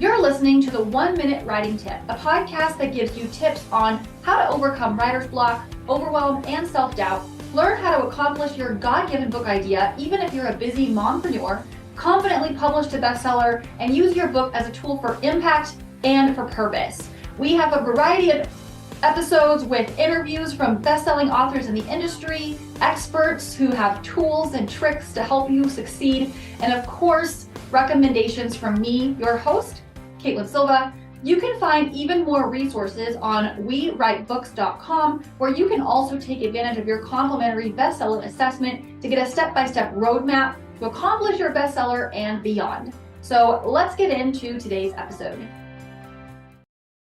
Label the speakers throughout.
Speaker 1: You're listening to the 1 Minute Writing Tip, a podcast that gives you tips on how to overcome writer's block, overwhelm, and self-doubt, learn how to accomplish your God-given book idea, even if you're a busy mompreneur, confidently publish to bestseller, and use your book as a tool for impact and for purpose. We have a variety of episodes with interviews from best-selling authors in the industry, experts who have tools and tricks to help you succeed, and of course, recommendations from me, your host, Jaclyn Silva. You can find even more resources on wewritebooks.com, where you can also take advantage of your complimentary bestseller assessment to get a step-by-step roadmap to accomplish your bestseller and beyond. So let's get into today's episode.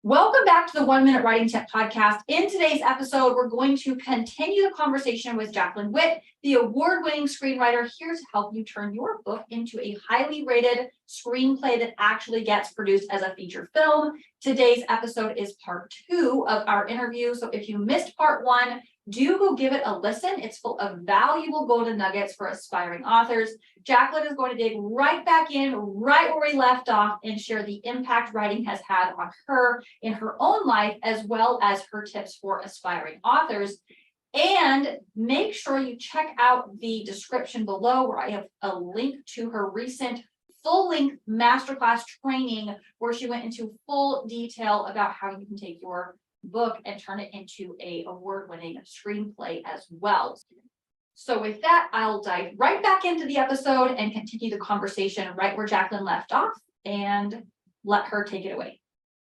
Speaker 1: Welcome back to the 1 Minute Writing Tip podcast. In today's episode, we're going to continue the conversation with Jaclyn Whitt, the award-winning screenwriter, here to help you turn your book into a highly rated screenplay that actually gets produced as a feature film. Today's episode is part 2 of our interview. So if you missed part 1, do go give it a listen. It's full of valuable golden nuggets for aspiring authors. Jaclyn is going to dig right back in, right where we left off, and share the impact writing has had on her in her own life, as well as her tips for aspiring authors. And make sure you check out the description below, where I have a link to her recent full-length masterclass training, where she went into full detail about how you can take your book and turn it into a award-winning screenplay as well. So with that, I'll dive right back into the episode and continue the conversation right where Jaclyn left off and let her take it away.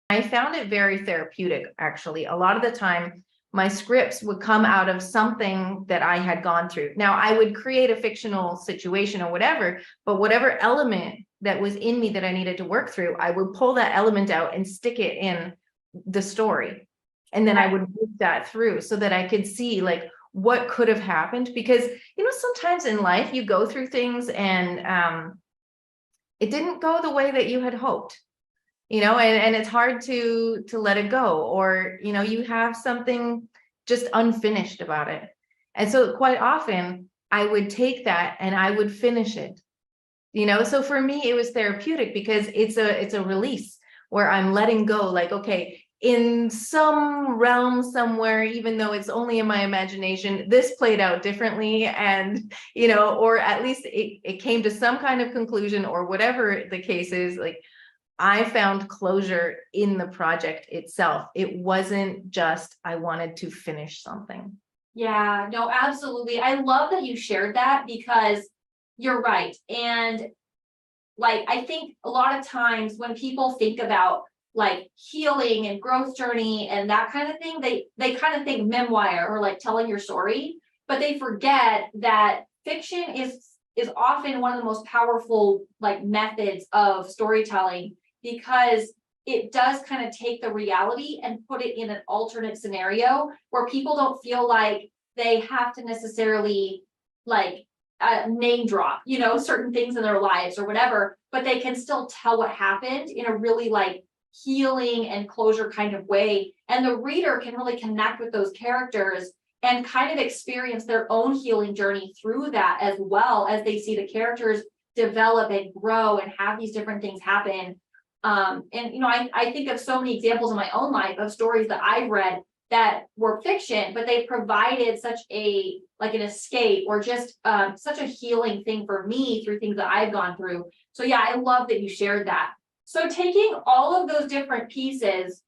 Speaker 2: I found it very therapeutic, actually. A lot of the time, my scripts would come out of something that I had gone through. Now, I would create a fictional situation or whatever, but whatever element that was in me that I needed to work through, I would pull that element out and stick it in the story. And then I would move that through so that I could see like what could have happened. Because, sometimes in life you go through things and it didn't go the way that you had hoped, and it's hard to let it go, or, you have something just unfinished about it. And so quite often I would take that and I would finish it, so for me, it was therapeutic because it's a release where I'm letting go, like, okay, in some realm somewhere, even though it's only in my imagination, this played out differently. And, or at least it came to some kind of conclusion, or whatever the case is. Like, I found closure in the project itself. It wasn't just, I wanted to finish something.
Speaker 1: Yeah, no, absolutely. I love that you shared that, because you're right. And like, I think a lot of times when people think about like healing and growth journey and that kind of thing, they kind of think memoir or like telling your story, but they forget that fiction is often one of the most powerful like methods of storytelling, because it does kind of take the reality and put it in an alternate scenario where people don't feel like they have to necessarily like name drop, certain things in their lives or whatever, but they can still tell what happened in a really like healing and closure kind of way. And the reader can really connect with those characters and kind of experience their own healing journey through that, as well as they see the characters develop and grow and have these different things happen. I think of so many examples in my own life of stories that I've read that were fiction, but they provided such an escape or just such a healing thing for me through things that I've gone through. So yeah, I love that you shared that. So taking all of those different pieces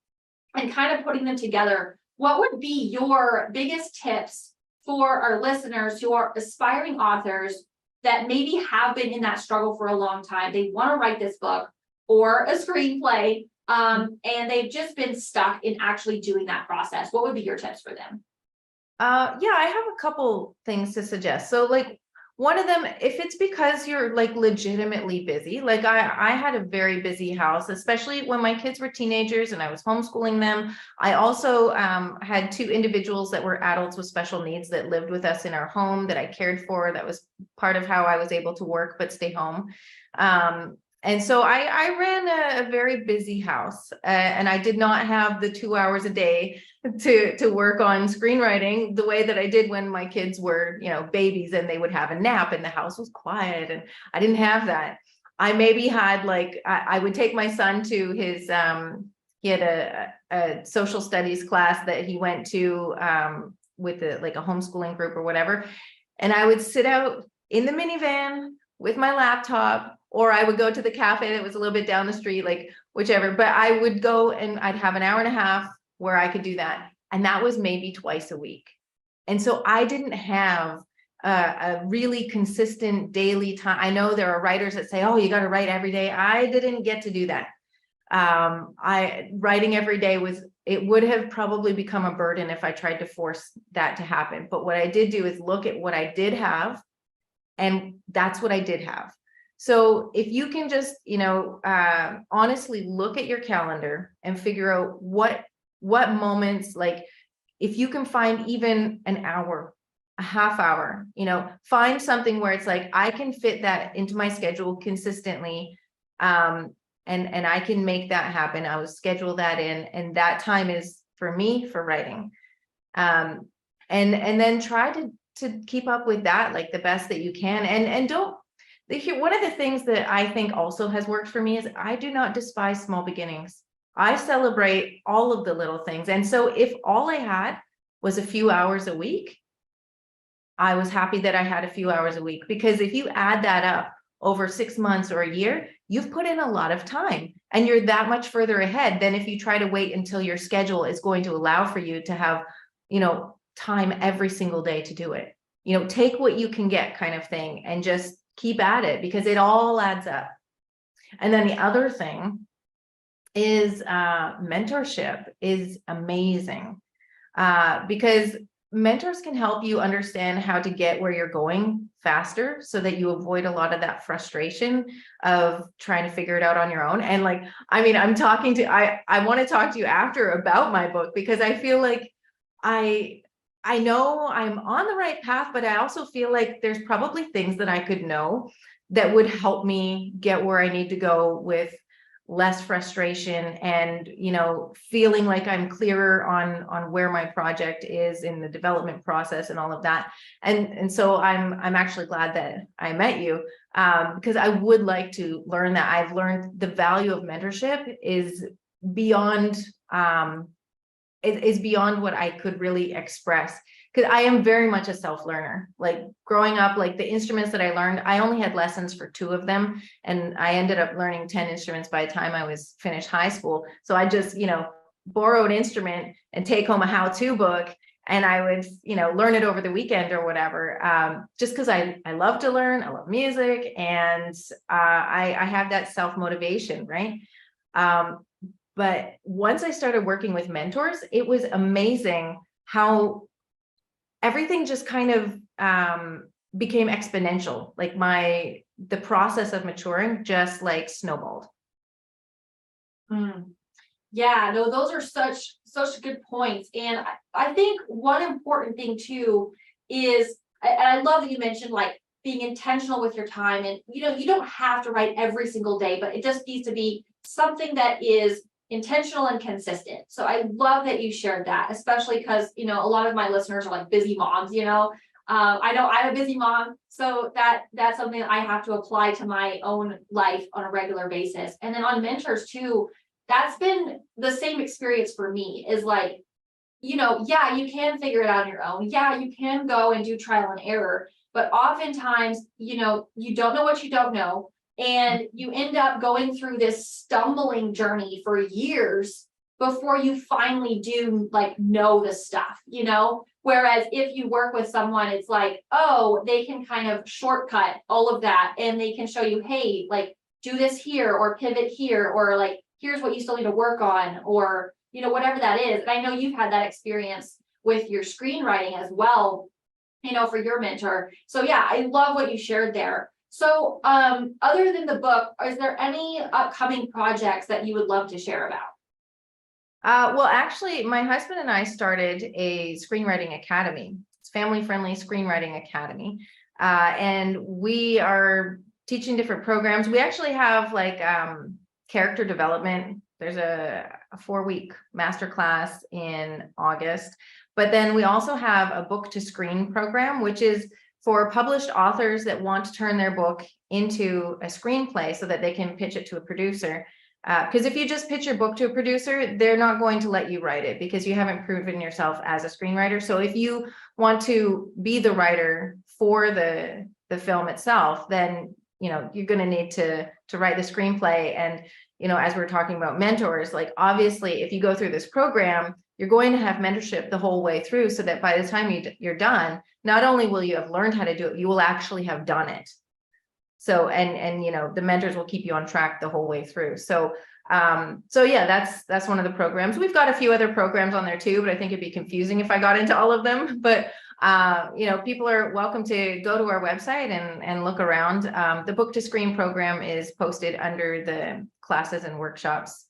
Speaker 1: and kind of putting them together, what would be your biggest tips for our listeners who are aspiring authors that maybe have been in that struggle for a long time? They want to write this book or a screenplay, and they've just been stuck in actually doing that process. What would be your tips for them?
Speaker 2: Yeah, I have a couple things to suggest. So like, one of them, if it's because you're like legitimately busy, like I had a very busy house, especially when my kids were teenagers and I was homeschooling them. I also had 2 individuals that were adults with special needs that lived with us in our home that I cared for. That was part of how I was able to work but stay home. And so I ran a very busy house, and I did not have the 2 hours a day to work on screenwriting the way that I did when my kids were, babies, and they would have a nap and the house was quiet, and I didn't have that. I maybe had like, I would take my son to his, he had a social studies class that he went to with like a homeschooling group or whatever. And I would sit out in the minivan with my laptop, or I would go to the cafe that was a little bit down the street, like whichever, but I would go and I'd have an hour and a half where I could do that. And that was maybe twice a week. And so I didn't have a really consistent daily time. I know there are writers that say, oh, you got to write every day. I didn't get to do that. Writing every day it would have probably become a burden if I tried to force that to happen. But what I did do is look at what I did have, and that's what I did have. So if you can just, honestly look at your calendar and figure out what moments, like if you can find even an hour, a half hour, find something where it's like, I can fit that into my schedule consistently. And I can make that happen. I will schedule that in, and that time is for me for writing. And then try to keep up with that, like the best that you can. And one of the things that I think also has worked for me is I do not despise small beginnings. I celebrate all of the little things. And so if all I had was a few hours a week, I was happy that I had a few hours a week, because if you add that up over 6 months or a year, you've put in a lot of time, and you're that much further ahead than if you try to wait until your schedule is going to allow for you to have, time every single day to do it. Take what you can get kind of thing, and just keep at it, because it all adds up. And then the other thing is mentorship is amazing, because mentors can help you understand how to get where you're going faster, so that you avoid a lot of that frustration of trying to figure it out on your own. And like, I want to talk to you after about my book, because I feel like I know I'm on the right path, but I also feel like there's probably things that I could know that would help me get where I need to go with less frustration, and feeling like I'm clearer on where my project is in the development process and all of that. And so I'm actually glad that I met you, because I would like to learn that. I've learned the value of mentorship is beyond beyond what I could really express, because I am very much a self-learner. Like growing up, like the instruments that I learned, I only had lessons for 2 of them, and I ended up learning 10 instruments by the time I was finished high school. So I just borrow an instrument and take home a how-to book, and I would learn it over the weekend or whatever, just because I love to learn. I love music, and I have that self-motivation, right? But once I started working with mentors, it was amazing how everything just kind of became exponential. Like the process of maturing just like snowballed.
Speaker 1: Yeah, no, those are such good points. And I think one important thing too is, and I love that you mentioned like being intentional with your time, and you don't have to write every single day, but it just needs to be something that is intentional and consistent. So I love that you shared that, especially because a lot of my listeners are like busy moms. I know I'm a busy mom, so that's something that I have to apply to my own life on a regular basis. And then on mentors too, that's been the same experience for me, is like, yeah, you can figure it out on your own. Yeah, you can go and do trial and error, but oftentimes, you don't know what you don't know. And you end up going through this stumbling journey for years before you finally do like know the stuff, whereas if you work with someone, it's like, oh, they can kind of shortcut all of that, and they can show you, hey, like do this here, or pivot here, or like here's what you still need to work on, or whatever that is. And I know you've had that experience with your screenwriting as well, for your mentor. So yeah, I love what you shared there. So other than the book, is there any upcoming projects that you would love to share about?
Speaker 2: Well, actually, my husband and I started a screenwriting academy. It's family-friendly screenwriting academy. And we are teaching different programs. We actually have like character development. There's a 4-week masterclass in August. But then we also have a book to screen program, which is for published authors that want to turn their book into a screenplay so that they can pitch it to a producer. Because if you just pitch your book to a producer, they're not going to let you write it because you haven't proven yourself as a screenwriter. So if you want to be the writer for the film itself, then you're going to need to write the screenplay. And as we're talking about mentors, like obviously if you go through this program, you're going to have mentorship the whole way through, so that by the time you're done, not only will you have learned how to do it, you will actually have done it. So, and the mentors will keep you on track the whole way through. So yeah, that's one of the programs. We've got a few other programs on there too, but I think it'd be confusing if I got into all of them. But people are welcome to go to our website and look around. The Book to Screen program is posted under the classes and workshops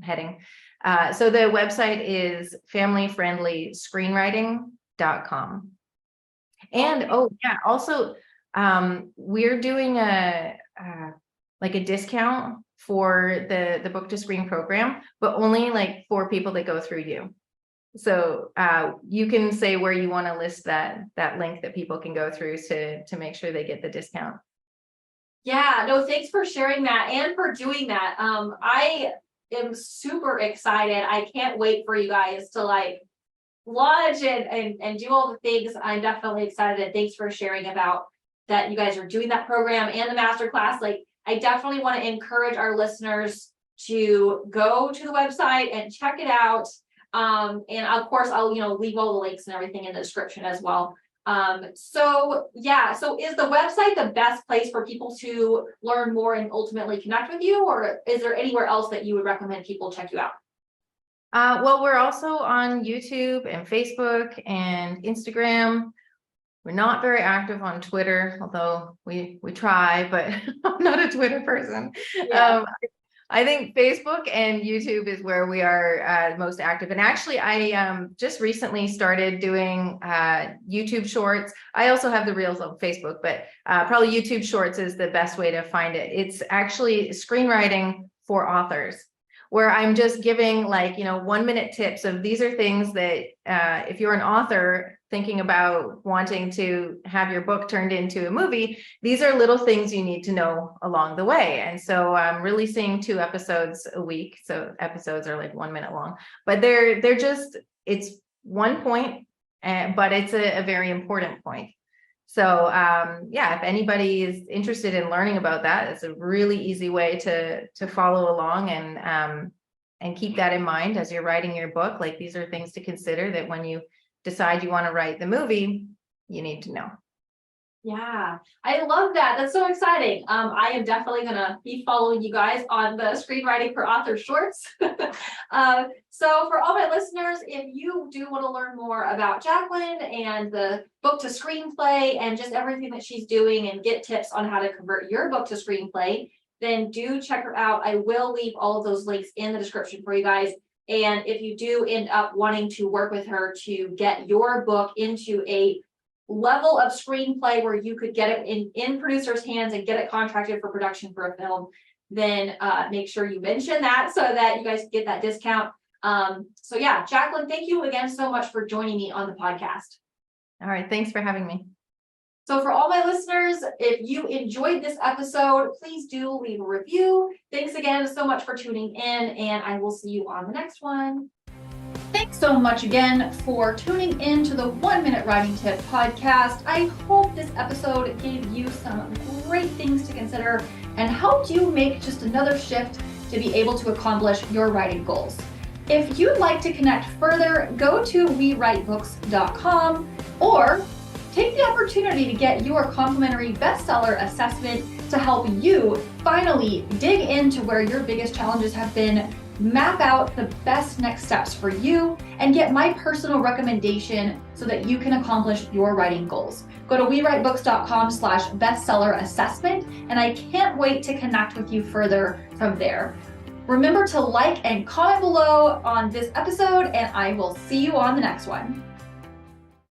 Speaker 2: heading. So the website is familyfriendlyscreenwriting.com. And also we're doing a discount for the Book to Screen program, but only like for people that go through you. So you can say where you want to list that link that people can go through to make sure they get the discount.
Speaker 1: Yeah, no, thanks for sharing that and for doing that. I am super excited. I can't wait for you guys to launch and do all the things. I'm definitely excited, and thanks for sharing about that. You guys are doing that program and the masterclass. I definitely want to encourage our listeners to go to the website and check it out. And of course I'll leave all the links and everything in the description as well. So is the website the best place for people to learn more and ultimately connect with you, or is there anywhere else that you would recommend people check you out?
Speaker 2: Well, we're also on YouTube and Facebook and Instagram. We're not very active on Twitter, although we try, but I'm not a Twitter person. Yeah. I think Facebook and YouTube is where we are most active. And actually, I just recently started doing YouTube Shorts. I also have the Reels on Facebook, but probably YouTube Shorts is the best way to find it. It's actually screenwriting for authors, where I'm just giving 1-minute tips of these are things that if you're an author thinking about wanting to have your book turned into a movie, these are little things you need to know along the way. And so I'm releasing 2 episodes a week. So episodes are 1 minute long, but they're just, it's one point, but it's a very important point. So if anybody is interested in learning about that, it's a really easy way to follow along and keep that in mind as you're writing your book. These are things to consider that when you decide you want to write the movie, you need to know.
Speaker 1: Yeah, I love that. That's so exciting. I am definitely going to be following you guys on the Screenwriting for Authors Shorts. So for all my listeners, if you do want to learn more about Jaclyn and the Book to Screenplay and just everything that she's doing and get tips on how to convert your book to screenplay, then do check her out. I will leave all of those links in the description for you guys. And if you do end up wanting to work with her to get your book into a level of screenplay where you could get it in producers' hands and get it contracted for production for a film, then make sure you mention that so that you guys get that discount. So yeah, Jaclyn, thank you again so much for joining me on the podcast.
Speaker 2: All right, thanks for having me.
Speaker 1: So for all my listeners, if you enjoyed this episode, please do leave a review. Thanks again so much for tuning in, and I will see you on the next one. Thanks so much again for tuning in to the 1 Minute Writing Tip podcast. I hope this episode gave you some great things to consider and helped you make just another shift to be able to accomplish your writing goals. If you'd like to connect further, go to wewritebooks.com or take the opportunity to get your complimentary bestseller assessment to help you finally dig into where your biggest challenges have been, map out the best next steps for you, and get my personal recommendation so that you can accomplish your writing goals. Go to wewritebooks.com/bestseller assessment, and I can't wait to connect with you further from there. Remember to like and comment below on this episode, and I will see you on the next one.